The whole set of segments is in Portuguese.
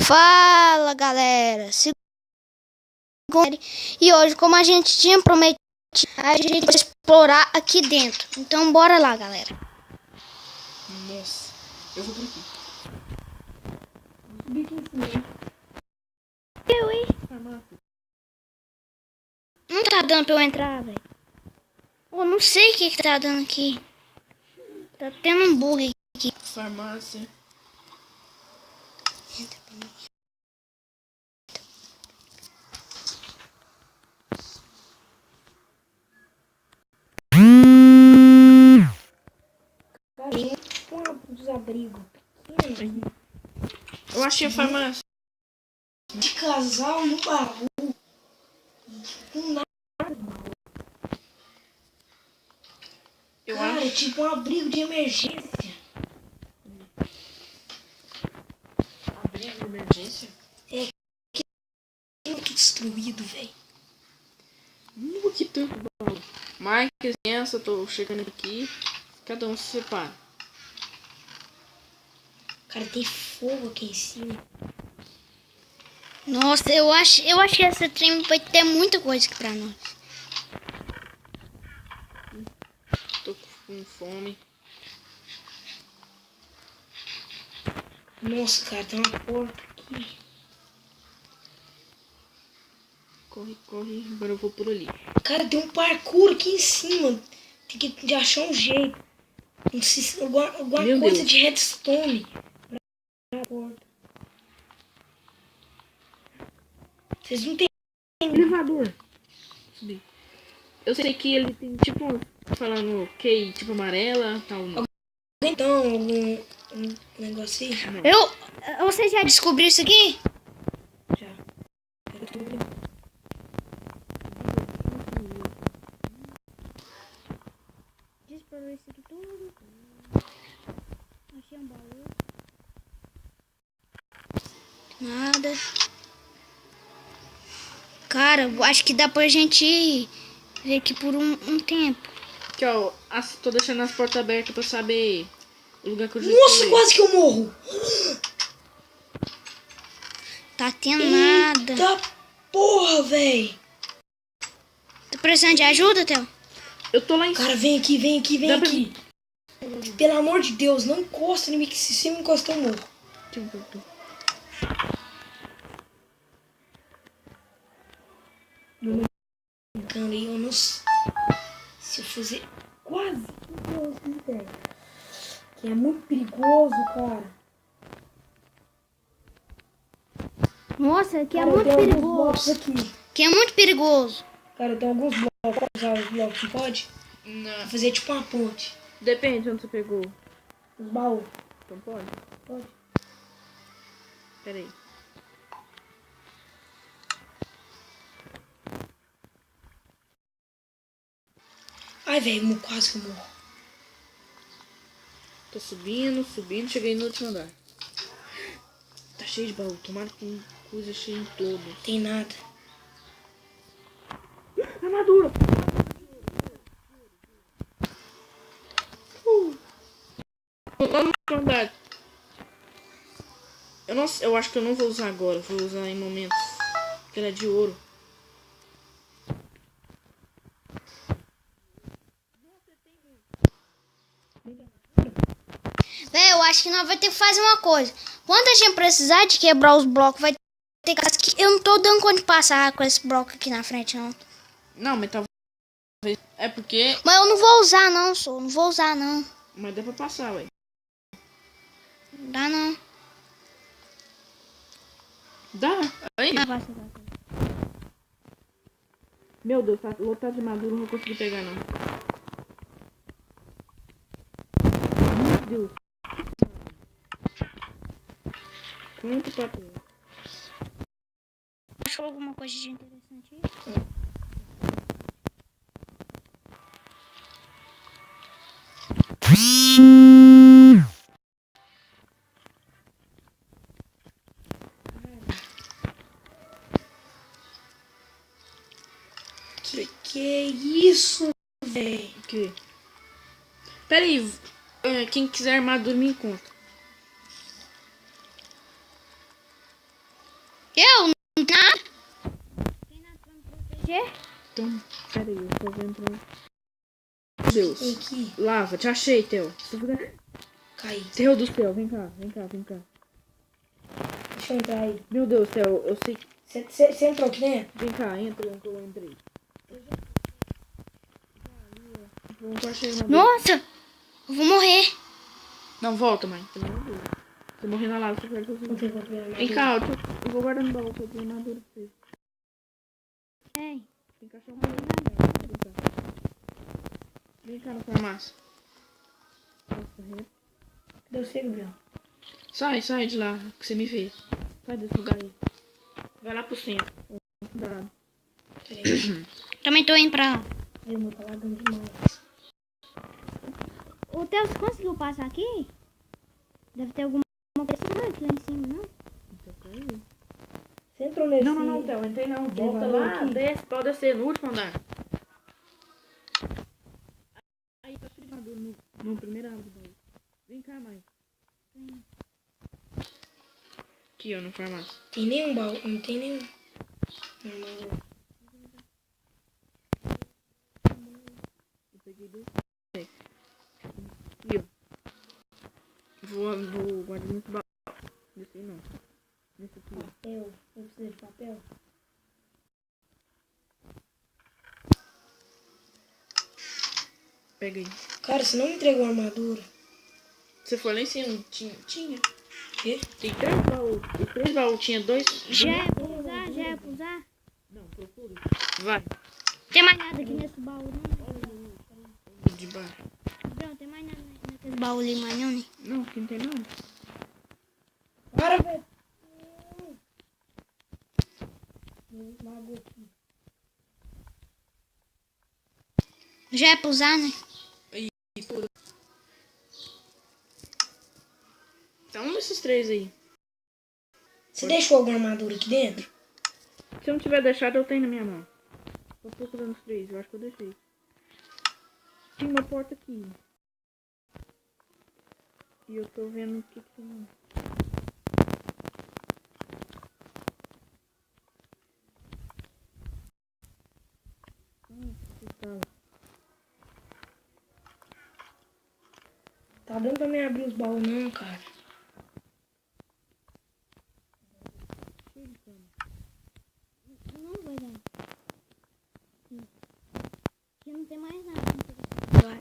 Fala galera, e hoje, como a gente tinha prometido, a gente vai explorar aqui dentro. Então bora lá, galera. Nossa, eu vou por aqui. Não tá dando pra eu entrar, velho. Eu não sei o que tá dando aqui. Tá tendo um bug aqui. Farmácia. Desabrigo. Eu achei a farmácia. De casal no baú. Com nada. Eu Cara, acho. é tipo um abrigo de emergência. Abrigo de emergência? Muito destruído, velho. Que tanto bom. Mike, criança, tô chegando aqui. Cada um se separa. Cara, tem fogo aqui em cima. Nossa, eu acho que essa trem vai ter muita coisa aqui pra nós. Tô com fome. Nossa, cara, tem uma porta aqui. Corre, corre. Agora eu vou por ali. Cara, tem um parkour aqui em cima. Tem que achar um jeito. Não sei se alguma Meu coisa Deus. de redstone. Pra porta. Vocês não tem. Elevador. Subi. Eu sei que ele tem tipo. Falando que tipo amarela, tal. Então, algum negócio aí? Você já descobriu isso aqui? Já. Explorou isso aqui tudo. Achei um baú. Nada. Cara, eu acho que dá pra gente ver aqui por um tempo. Aqui, ó. Tô deixando as portas abertas pra saber o lugar que eu já Nossa, explorei. quase que eu morro. Tá tendo nada. Eita porra, véi. Tá precisando de ajuda, Theo? Eu tô lá em cima. Cara, vem aqui, vem aqui, vem Dá pra- aqui. Pelo amor de Deus, não encosta em mim, que se você me encostar eu morro. Cara, eu não sei. Se eu fazer quase que eu ideia. Que é muito perigoso, cara. Nossa, aqui é Cara, eu muito tenho alguns blocos perigoso. aqui. Aqui é muito perigoso. Cara, eu tenho alguns blocos. Pode usar os blocos, não pode? Não. Vou fazer tipo uma ponte. Depende de onde você pegou. Os baús. Então pode? Pode. Pera aí. Ai, velho, quase que eu morro. Tô subindo, subindo. Cheguei no último andar. Tá cheio de baú. Tomara que tem coisa cheia em todos. Tem nada. Armadura! Lá no último andar. Eu acho que eu não vou usar agora. Vou usar em momentos. Porque ela é de ouro. Véi, eu acho que nós vamos ter que fazer uma coisa. Quando a gente precisar de quebrar os blocos, vai ter que... Eu não tô dando conta de passar com esse bloco aqui na frente, não. Não, mas talvez. É porque. Mas eu não vou usar, não, sou. Não vou usar, não. Mas dá pra passar, ué. Não dá, não. Dá. Aí. Vai. Meu Deus, tá lotado de maduro. Não vou conseguir pegar, não. Meu Deus. Quanto papel. Achou alguma coisa de interessante aí? Que é isso, velho? O quê? Pera aí. Quem quiser armadura me encontra. Eu? Não tem nada? Tem nada pra me proteger? Então, peraí, eu tô vendo pra... Meu Deus. Vem aqui. Lava, te achei, Theo. Cai. Theo do céu, vem cá, vem cá, vem cá. Deixa eu entrar aí. Meu Deus, Theo, eu sei... Você entrou aqui dentro? Vem cá, entra onde eu entrei. Não achei uma... Nossa! Eu vou morrer. Não, volta, mãe. Pelo amor de Deus. Se eu morrer na lava, você perde o seu... Não tem problema. Vem cá, eu vou guardar no baú pra ter armadura pra você. Ei. Tem que achar um baú. Vem cá. Vem cá na farmácia. Nossa, Cadê você, Gabriel? sai de lá, que você me fez. Sai desse lugar aí. Vai lá pro centro. Cuidado. Peraí. Também tô indo pra lá. Meu, meu, tá lagando demais. O Theo, você conseguiu passar aqui? Deve ter alguma pessoa aqui lá em cima, não? Você entrou nesse... Não, Theo, entrei não. Volta elevador lá, aqui? desce, pode descer, no último andar. Aí tá tudo no primeiro árvore do baú. Vem cá, mãe. Aqui, ó, no farmácia. Tem nenhum baú. Não tem nenhum. Não. Eu peguei dois. Aqui, ó. Vou guardar nesse baú. Nesse aí não. Nesse aqui, ó. Papel. Eu preciso de papel. Pega aí. Cara, você não me entregou a armadura. Você foi lá em cima? Tinha. Quê? Tem 3 baús. Os 3 baús tinha 2. Já é pra usar? Já é pra usar? Não, procura. Vai. Tem mais nada aqui nesse baú, não? De baixo. Não, tem mais nada naquele baú ali, mais não, né? Não, aqui não tem nada. Para, velho. Mago aqui. Já é pra usar, né? Tá um desses 3 aí. Você deixou alguma armadura aqui dentro? Se eu não tiver deixado, eu tenho na minha mão. Tô procurando os 3, eu acho que eu deixei. Tinha uma porta aqui. E eu tô vendo o que tem. Tá dando pra mim abrir os baús não, cara. Não vai dar. Aqui não tem mais nada. Agora.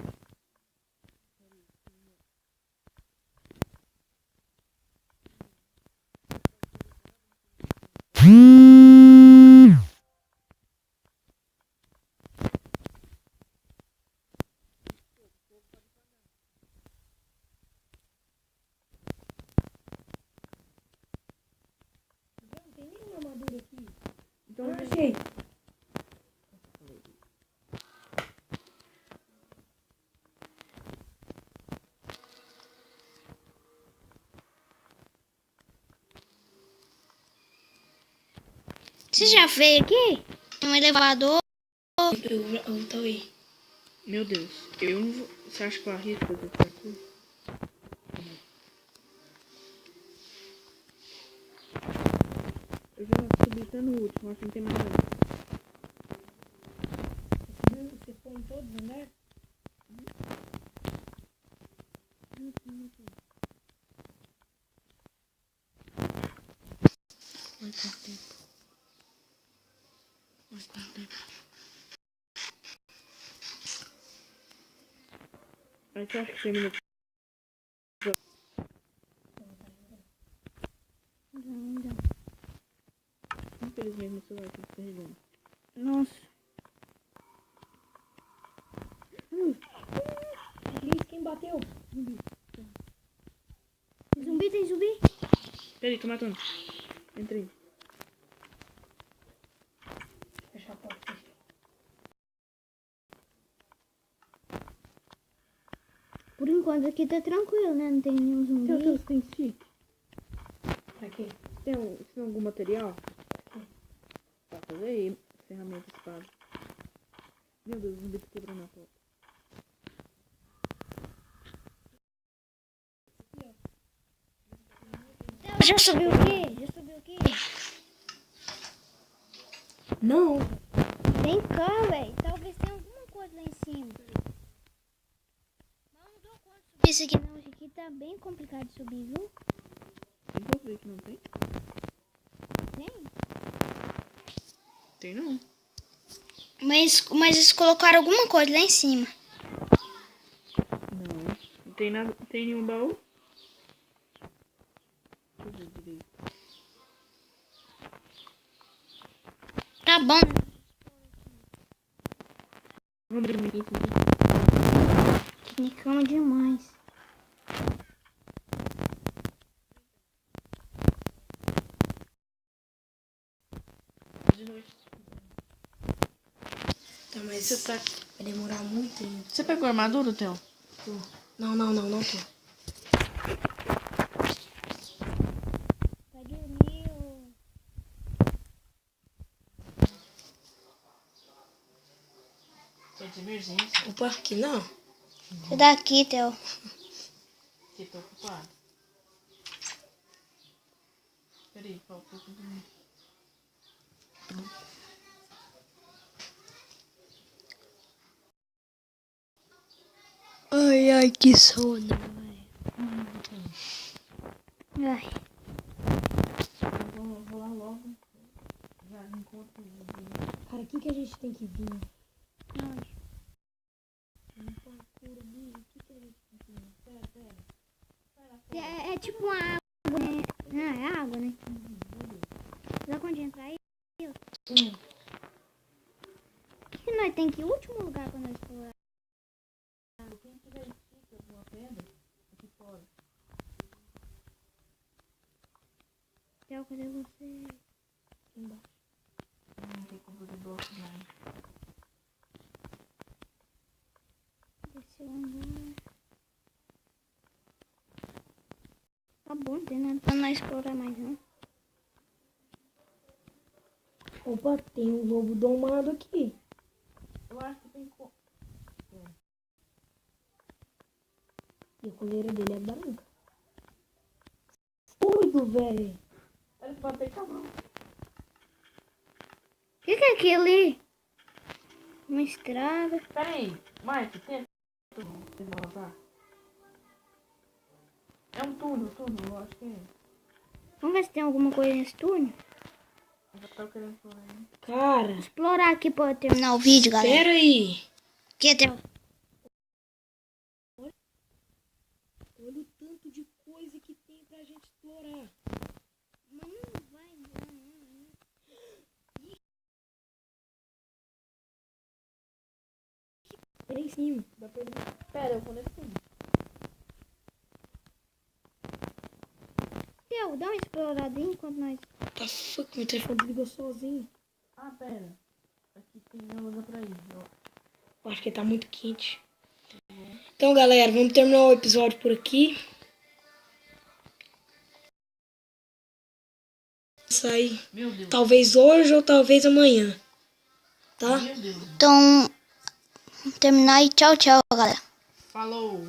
Não tem nenhuma armadura aqui. Então, Achei. Você já veio aqui? Um elevador. Eu tô aí. meu Deus. Eu não vou... Você acha que eu arrisco fazer qualquer coisa? Eu já subi até no último, acho que não tem mais nada. Você foi em todos os andares? Vai quanto tempo? Vai quanto tempo? Aí você acha que termina? Infelizmente meu celular tá descarregando. Nossa. Quem bateu? Zumbi, tem zumbi? Peraí, tô matando. Entrei. Fecha a porta. Fecha. Por enquanto aqui tá tranquilo, né? Não tem nenhum zumbi. Você tem stick? Pra quê? Você tem algum material? Tá, fazer aí. Ferramenta, espada. Meu Deus, o zumbi tá quebrando a porta. Já subiu o quê? Já subiu o quê? Não. Vem cá, velho. Talvez tenha alguma coisa lá em cima. Mas eu não dou conta de subir isso aqui não. Isso aqui tá bem complicado de subir, viu? Tem como ver que não tem? Tem. Tem não. Mas eles colocaram alguma coisa lá em cima. Não. Não tem nada. Tem nenhum baú? Deixa eu ver direito. Tá bom. Vamos abrir aqui. Me calma demais. De noite. Tá, mas Você tá... vai demorar muito ainda. Você pegou a armadura, Theo? Não tô. Vai dormir ou... Tô de emergência. Opa, aqui não. Sai daqui, Theo. Que tô ocupado. Peraí, falta um pouco de mim. Ai, que sono, Ai. Eu vou lá logo. Já encontro o vizinho. Cara, o que a gente tem que vir? Onde? É tipo uma água, né? Não, é água, né? Dá conta de entrar aí? O que nós tem que ir? O último lugar pra nós explorar. Quem tiver estica alguma pedra, aqui fora. Theo, cadê você? Não tem como de bloco mais. Desceu andar. Tá bom, não tem nada pra nós explorar mais, não. Opa, tem um lobo domado aqui. Eu acho que tem como. E a coleira dele é branca. Doido, velho. Ele pode ter cabrão. O que é aquilo ali? Uma estrada. Pera aí, Mike, tenta. Você voltar. É um túnel, eu acho que é. Vamos ver se tem alguma coisa nesse túnel. Eu já tava querendo falar aí. Cara, Explorar aqui pra terminar o vídeo, galera. pera aí. Que tem... Olha o tanto de coisa que tem pra gente explorar. Mas não vai dar, não. É em cima. Dá pra ele. Pera, eu vou nesse túnel. Theo, dá uma exploradinha enquanto nós... Tá fuck, meu telefone desligou sozinho. Ah, pera. Aqui tem lugar pra ir. Eu acho que tá muito quente. Então, galera, vamos terminar o episódio por aqui. Sair Meu Deus. talvez hoje ou talvez amanhã. Tá? Meu Deus. Então, terminar e tchau, tchau, galera. Falou.